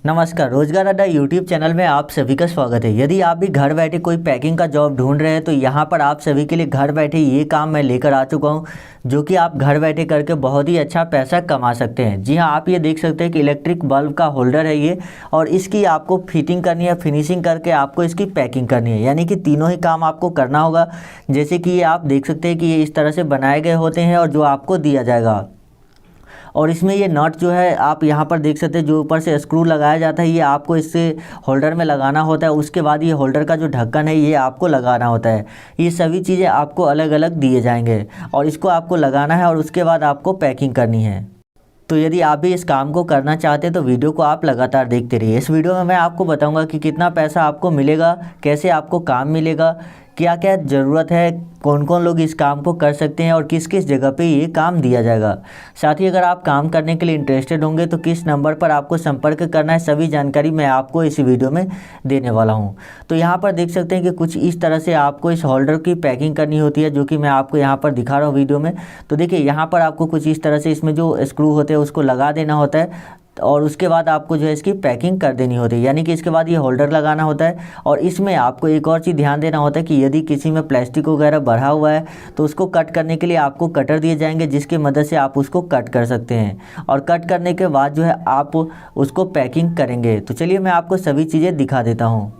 नमस्कार, रोजगार अड्डा यूट्यूब चैनल में आप सभी का स्वागत है। यदि आप भी घर बैठे कोई पैकिंग का जॉब ढूंढ रहे हैं तो यहाँ पर आप सभी के लिए घर बैठे ये काम मैं लेकर आ चुका हूँ, जो कि आप घर बैठे करके बहुत ही अच्छा पैसा कमा सकते हैं। जी हाँ, आप ये देख सकते हैं कि इलेक्ट्रिक बल्ब का होल्डर है ये, और इसकी आपको फिटिंग करनी है, फिनिशिंग करके आपको इसकी पैकिंग करनी है, यानी कि तीनों ही काम आपको करना होगा। जैसे कि ये आप देख सकते हैं कि ये इस तरह से बनाए गए होते हैं और जो आपको दिया जाएगा, और इसमें ये नट जो है आप यहाँ पर देख सकते हैं, जो ऊपर से स्क्रू लगाया जाता है ये आपको इससे होल्डर में लगाना होता है। उसके बाद ये होल्डर का जो ढक्कन है ये आपको लगाना होता है। ये सभी चीज़ें आपको अलग अलग दिए जाएंगे और इसको आपको लगाना है और उसके बाद आपको पैकिंग करनी है। तो यदि आप भी इस काम को करना चाहते हैं तो वीडियो को आप लगातार देखते रहिए। इस वीडियो में मैं आपको बताऊंगा कि कितना पैसा आपको मिलेगा, कैसे आपको काम मिलेगा, क्या क्या ज़रूरत है, कौन कौन लोग इस काम को कर सकते हैं और किस किस जगह पे ये काम दिया जाएगा। साथ ही अगर आप काम करने के लिए इंटरेस्टेड होंगे तो किस नंबर पर आपको संपर्क करना है, सभी जानकारी मैं आपको इस वीडियो में देने वाला हूं। तो यहाँ पर देख सकते हैं कि कुछ इस तरह से आपको इस होल्डर की पैकिंग करनी होती है, जो कि मैं आपको यहाँ पर दिखा रहा हूँ वीडियो में। तो देखिए यहाँ पर आपको कुछ इस तरह से इसमें जो स्क्रू होते हैं उसको लगा देना होता है और उसके बाद आपको जो है इसकी पैकिंग कर देनी होती है, यानी कि इसके बाद ये होल्डर लगाना होता है। और इसमें आपको एक और चीज़ ध्यान देना होता है कि यदि किसी में प्लास्टिक वगैरह बढ़ा हुआ है तो उसको कट करने के लिए आपको कटर दिए जाएंगे, जिसकी मदद से आप उसको कट कर सकते हैं। और कट करने के बाद जो है आप उसको पैकिंग करेंगे। तो चलिए मैं आपको सभी चीज़ें दिखा देता हूँ।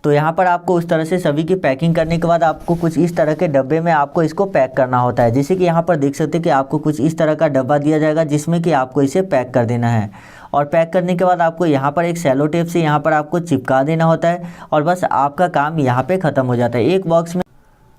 तो यहाँ पर आपको उस तरह से सभी की पैकिंग करने के बाद आपको कुछ इस तरह के डब्बे में आपको इसको पैक करना होता है। जैसे कि यहाँ पर देख सकते हैं कि आपको कुछ इस तरह का डब्बा दिया जाएगा जिसमें कि आपको इसे पैक कर देना है। और पैक करने के बाद आपको यहाँ पर एक सेलो टेप से यहाँ पर आपको चिपका देना होता है और बस आपका काम यहाँ पे ख़त्म हो जाता है। एक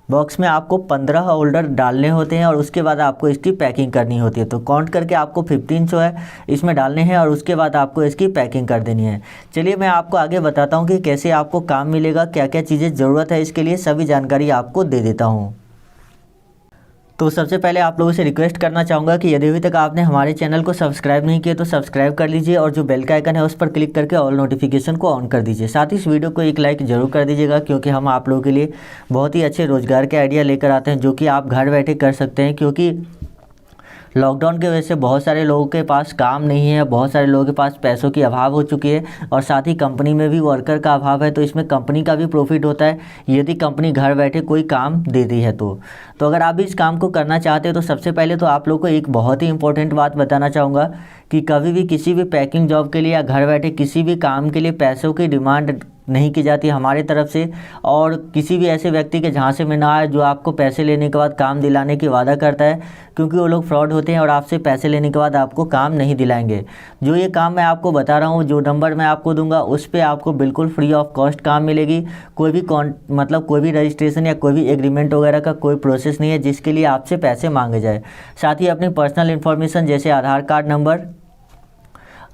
बॉक्स में आपको 15 होल्डर डालने होते हैं और उसके बाद आपको इसकी पैकिंग करनी होती है। तो काउंट करके आपको 1500 है इसमें डालने हैं और उसके बाद आपको इसकी पैकिंग कर देनी है। चलिए मैं आपको आगे बताता हूँ कि कैसे आपको काम मिलेगा, क्या क्या चीज़ें ज़रूरत है इसके लिए, सभी जानकारी आपको दे देता हूँ। तो सबसे पहले आप लोगों से रिक्वेस्ट करना चाहूँगा कि यदि अभी तक आपने हमारे चैनल को सब्सक्राइब नहीं किया तो सब्सक्राइब कर लीजिए और जो बेल का आइकन है उस पर क्लिक करके ऑल नोटिफिकेशन को ऑन कर दीजिए। साथ ही इस वीडियो को एक लाइक ज़रूर कर दीजिएगा, क्योंकि हम आप लोगों के लिए बहुत ही अच्छे रोज़गार के आइडिया लेकर आते हैं जो कि आप घर बैठे कर सकते हैं। क्योंकि लॉकडाउन की वजह से बहुत सारे लोगों के पास काम नहीं है, बहुत सारे लोगों के पास पैसों की अभाव हो चुकी है और साथ ही कंपनी में भी वर्कर का अभाव है। तो इसमें कंपनी का भी प्रॉफिट होता है यदि कंपनी घर बैठे कोई काम देती है तो अगर आप भी इस काम को करना चाहते हैं तो सबसे पहले तो आप लोग को एक बहुत ही इंपॉर्टेंट बात बताना चाहूँगा कि कभी भी किसी भी पैकिंग जॉब के लिए या घर बैठे किसी भी काम के लिए पैसों की डिमांड नहीं की जाती हमारे तरफ से। और किसी भी ऐसे व्यक्ति के झांसे में ना आए जो आपको पैसे लेने के बाद काम दिलाने की वादा करता है, क्योंकि वो लोग फ्रॉड होते हैं और आपसे पैसे लेने के बाद आपको काम नहीं दिलाएंगे। जो ये काम मैं आपको बता रहा हूँ, जो नंबर मैं आपको दूंगा उस पर आपको बिल्कुल फ्री ऑफ कॉस्ट काम मिलेगी। कोई भी कोई भी रजिस्ट्रेशन या कोई भी एग्रीमेंट वगैरह का कोई प्रोसेस नहीं है जिसके लिए आपसे पैसे मांगे जाए। साथ ही अपनी पर्सनल इन्फॉर्मेशन जैसे आधार कार्ड नंबर,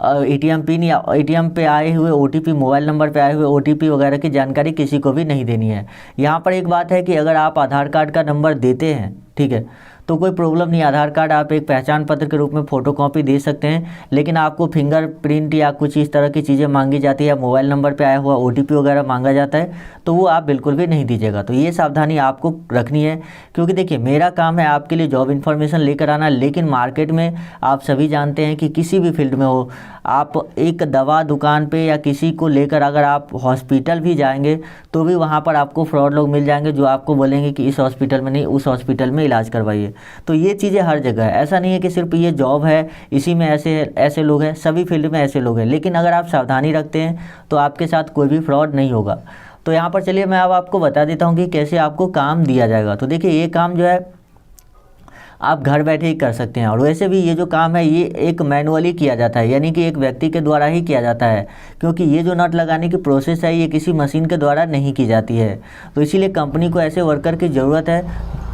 एटीएम पिन या एटीएम पे आए हुए ओटीपी, मोबाइल नंबर पे आए हुए ओटीपी वगैरह की जानकारी किसी को भी नहीं देनी है। यहाँ पर एक बात है कि अगर आप आधार कार्ड का नंबर देते हैं, ठीक है, तो कोई प्रॉब्लम नहीं। आधार कार्ड आप एक पहचान पत्र के रूप में फ़ोटोकॉपी दे सकते हैं, लेकिन आपको फिंगरप्रिंट या कुछ इस तरह की चीज़ें मांगी जाती है या मोबाइल नंबर पे आया हुआ ओटीपी वगैरह मांगा जाता है तो वो आप बिल्कुल भी नहीं दीजिएगा। तो ये सावधानी आपको रखनी है, क्योंकि देखिए मेरा काम है आपके लिए जॉब इन्फॉर्मेशन लेकर आना, लेकिन मार्केट में आप सभी जानते हैं कि किसी भी फील्ड में हो, आप एक दवा दुकान पे या किसी को लेकर अगर आप हॉस्पिटल भी जाएंगे तो भी वहाँ पर आपको फ्रॉड लोग मिल जाएंगे जो आपको बोलेंगे कि इस हॉस्पिटल में नहीं उस हॉस्पिटल में इलाज करवाइए। तो ये चीज़ें हर जगह है, ऐसा नहीं है कि सिर्फ ये जॉब है इसी में ऐसे लोग हैं, सभी फील्ड में ऐसे लोग हैं। लेकिन अगर आप सावधानी रखते हैं तो आपके साथ कोई भी फ्रॉड नहीं होगा। तो यहाँ पर चलिए मैं अब आपको बता देता हूँ कि कैसे आपको काम दिया जाएगा। तो देखिए ये काम जो है आप घर बैठे ही कर सकते हैं, और वैसे भी ये जो काम है ये एक मैनुअली किया जाता है, यानी कि एक व्यक्ति के द्वारा ही किया जाता है, क्योंकि ये जो नट लगाने की प्रोसेस है ये किसी मशीन के द्वारा नहीं की जाती है। तो इसीलिए कंपनी को ऐसे वर्कर की ज़रूरत है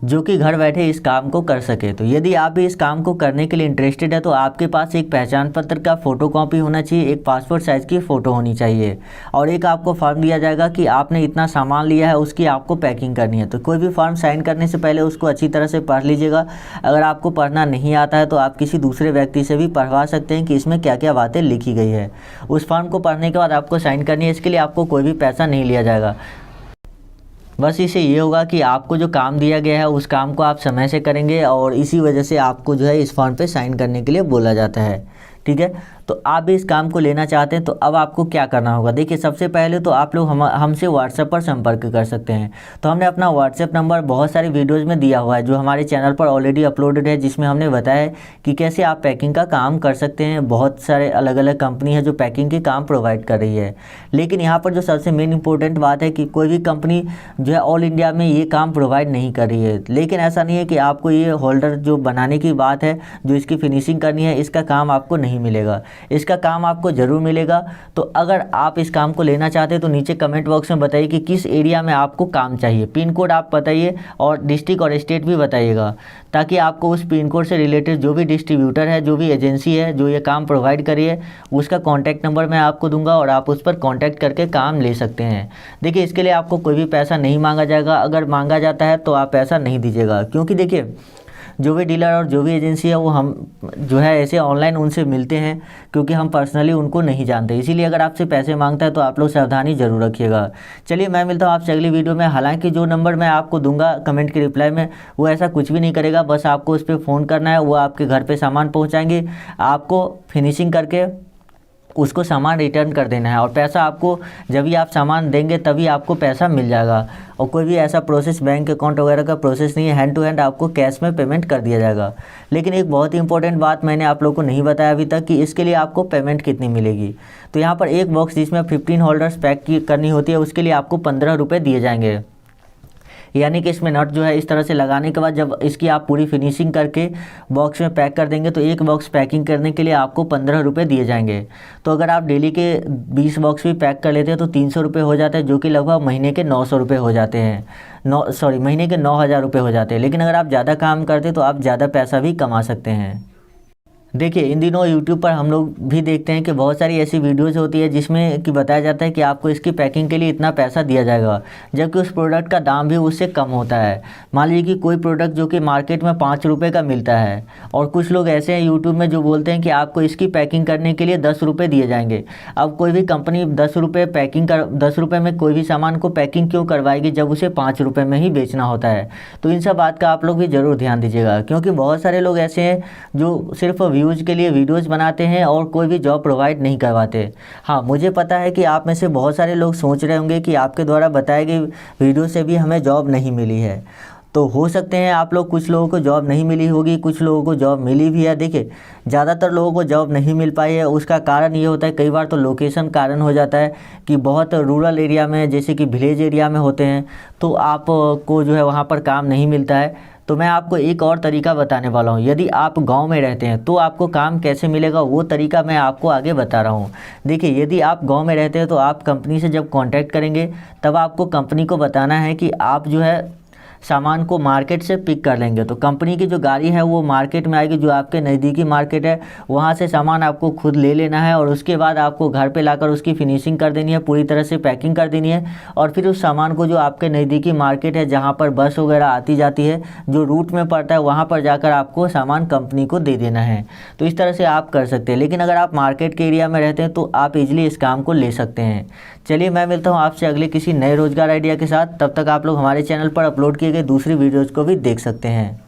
जो कि घर बैठे इस काम को कर सके। तो यदि आप भी इस काम को करने के लिए इंटरेस्टेड है तो आपके पास एक पहचान पत्र का फ़ोटोकॉपी होना चाहिए, एक पासपोर्ट साइज़ की फ़ोटो होनी चाहिए, और एक आपको फॉर्म दिया जाएगा कि आपने इतना सामान लिया है उसकी आपको पैकिंग करनी है। तो कोई भी फॉर्म साइन करने से पहले उसको अच्छी तरह से पढ़ लीजिएगा। अगर आपको पढ़ना नहीं आता है तो आप किसी दूसरे व्यक्ति से भी पढ़वा सकते हैं कि इसमें क्या क्या बातें लिखी गई है। उस फॉर्म को पढ़ने के बाद आपको साइन करनी है, इसके लिए आपको कोई भी पैसा नहीं लिया जाएगा। बस इससे ये होगा कि आपको जो काम दिया गया है उस काम को आप समय से करेंगे, और इसी वजह से आपको जो है इस फॉर्म पे साइन करने के लिए बोला जाता है। ठीक है। तो आप भी इस काम को लेना चाहते हैं तो अब आपको क्या करना होगा, देखिए सबसे पहले तो आप लोग हमसे व्हाट्सएप पर संपर्क कर सकते हैं। तो हमने अपना व्हाट्सएप नंबर बहुत सारी वीडियोज़ में दिया हुआ है जो हमारे चैनल पर ऑलरेडी अपलोडेड है, जिसमें हमने बताया है कि कैसे आप पैकिंग का काम कर सकते हैं। बहुत सारे अलग अलग कंपनी है जो पैकिंग के काम प्रोवाइड कर रही है। लेकिन यहाँ पर जो सबसे मेन इंपॉर्टेंट बात है कि कोई भी कंपनी जो है ऑल इंडिया में ये काम प्रोवाइड नहीं कर रही है। लेकिन ऐसा नहीं है कि आपको ये होल्डर जो बनाने की बात है, जो इसकी फिनिशिंग करनी है, इसका काम आपको नहीं मिलेगा, इसका काम आपको ज़रूर मिलेगा। तो अगर आप इस काम को लेना चाहते हैं तो नीचे कमेंट बॉक्स में बताइए कि किस एरिया में आपको काम चाहिए, पिन कोड आप बताइए और डिस्ट्रिक्ट और स्टेट भी बताइएगा, ताकि आपको उस पिन कोड से रिलेटेड जो भी डिस्ट्रीब्यूटर है, जो भी एजेंसी है जो ये काम प्रोवाइड करी है, उसका कॉन्टैक्ट नंबर मैं आपको दूंगा और आप उस पर कॉन्टैक्ट करके काम ले सकते हैं। देखिए इसके लिए आपको कोई भी पैसा नहीं मांगा जाएगा, अगर मांगा जाता है तो आप पैसा नहीं दीजिएगा, क्योंकि देखिए जो भी डीलर और जो भी एजेंसी है वो हम जो है ऐसे ऑनलाइन उनसे मिलते हैं, क्योंकि हम पर्सनली उनको नहीं जानते, इसीलिए अगर आपसे पैसे मांगता है तो आप लोग सावधानी ज़रूर रखिएगा। चलिए मैं मिलता हूँ आपसे अगली वीडियो में। हालांकि जो नंबर मैं आपको दूंगा कमेंट के रिप्लाई में, वो ऐसा कुछ भी नहीं करेगा, बस आपको उस पर फ़ोन करना है, वो आपके घर पर सामान पहुँचाएँगे, आपको फिनिशिंग करके उसको सामान रिटर्न कर देना है, और पैसा आपको जब भी आप सामान देंगे तभी आपको पैसा मिल जाएगा। और कोई भी ऐसा प्रोसेस बैंक अकाउंट वगैरह का प्रोसेस नहीं है, हैंड टू हैंड आपको कैश में पेमेंट कर दिया जाएगा। लेकिन एक बहुत ही इंपॉर्टेंट बात मैंने आप लोगों को नहीं बताया अभी तक कि इसके लिए आपको पेमेंट कितनी मिलेगी। तो यहाँ पर एक बॉक्स जिसमें 15 होल्डर्स पैक करनी होती है उसके लिए आपको 15 रुपये दिए जाएंगे। यानी कि इसमें नट जो है इस तरह से लगाने के बाद जब इसकी आप पूरी फिनिशिंग करके बॉक्स में पैक कर देंगे तो एक बॉक्स पैकिंग करने के लिए आपको 15 रुपये दिए जाएंगे। तो अगर आप डेली के 20 बॉक्स भी पैक कर लेते हैं तो 300 रुपये हो जाता है, जो कि लगभग महीने के 900 रुपये हो जाते हैं, महीने के 9,000 रुपये हो जाते हैं। लेकिन अगर आप ज़्यादा काम करते हैं तो आप ज़्यादा पैसा भी कमा सकते हैं। देखिए इन दिनों YouTube पर हम लोग भी देखते हैं कि बहुत सारी ऐसी वीडियोज़ होती है जिसमें कि बताया जाता है कि आपको इसकी पैकिंग के लिए इतना पैसा दिया जाएगा, जबकि उस प्रोडक्ट का दाम भी उससे कम होता है। मान लीजिए कि कोई प्रोडक्ट जो कि मार्केट में 5 रुपये का मिलता है, और कुछ लोग ऐसे हैं YouTube में जो बोलते हैं कि आपको इसकी पैकिंग करने के लिए 10 रुपये दिए जाएंगे। अब कोई भी कंपनी 10 रुपये में कोई भी सामान को पैकिंग क्यों करवाएगी जब उसे 5 रुपये में ही बेचना होता है। तो इन सब बात का आप लोग भी ज़रूर ध्यान दीजिएगा, क्योंकि बहुत सारे लोग ऐसे हैं जो सिर्फ व्यूज़ के लिए वीडियोज़ बनाते हैं और कोई भी जॉब प्रोवाइड नहीं करवाते। हाँ, मुझे पता है कि आप में से बहुत सारे लोग सोच रहे होंगे कि आपके द्वारा बताई गई वीडियो से भी हमें जॉब नहीं मिली है। तो हो सकते हैं आप लोग, कुछ लोगों को जॉब नहीं मिली होगी, कुछ लोगों को जॉब मिली भी है। देखिए ज़्यादातर लोगों को जॉब नहीं मिल पाई है, उसका कारण ये होता है, कई बार तो लोकेशन कारण हो जाता है कि बहुत रूरल एरिया में, जैसे कि विलेज एरिया में होते हैं, तो आपको जो है वहाँ पर काम नहीं मिलता है। तो मैं आपको एक और तरीका बताने वाला हूँ। यदि आप गांव में रहते हैं तो आपको काम कैसे मिलेगा, वो तरीका मैं आपको आगे बता रहा हूँ। देखिए यदि आप गांव में रहते हैं तो आप कंपनी से जब कांटेक्ट करेंगे तब आपको कंपनी को बताना है कि आप जो है सामान को मार्केट से पिक कर लेंगे। तो कंपनी की जो गाड़ी है वो मार्केट में आएगी, जो आपके नज़दीकी मार्केट है, वहाँ से सामान आपको खुद ले लेना है, और उसके बाद आपको घर पे लाकर उसकी फिनिशिंग कर देनी है, पूरी तरह से पैकिंग कर देनी है, और फिर उस सामान को जो आपके नज़दीकी मार्केट है जहाँ पर बस वगैरह आती जाती है, जो रूट में पड़ता है, वहाँ पर जाकर आपको सामान कंपनी को दे देना है। तो इस तरह से आप कर सकते हैं। लेकिन अगर आप मार्केट के एरिया में रहते हैं तो आप इजीली इस काम को ले सकते हैं। चलिए मैं मिलता हूँ आपसे अगले किसी नए रोजगार आइडिया के साथ। तब तक आप लोग हमारे चैनल पर अपलोड किए गए दूसरी वीडियोज़ को भी देख सकते हैं।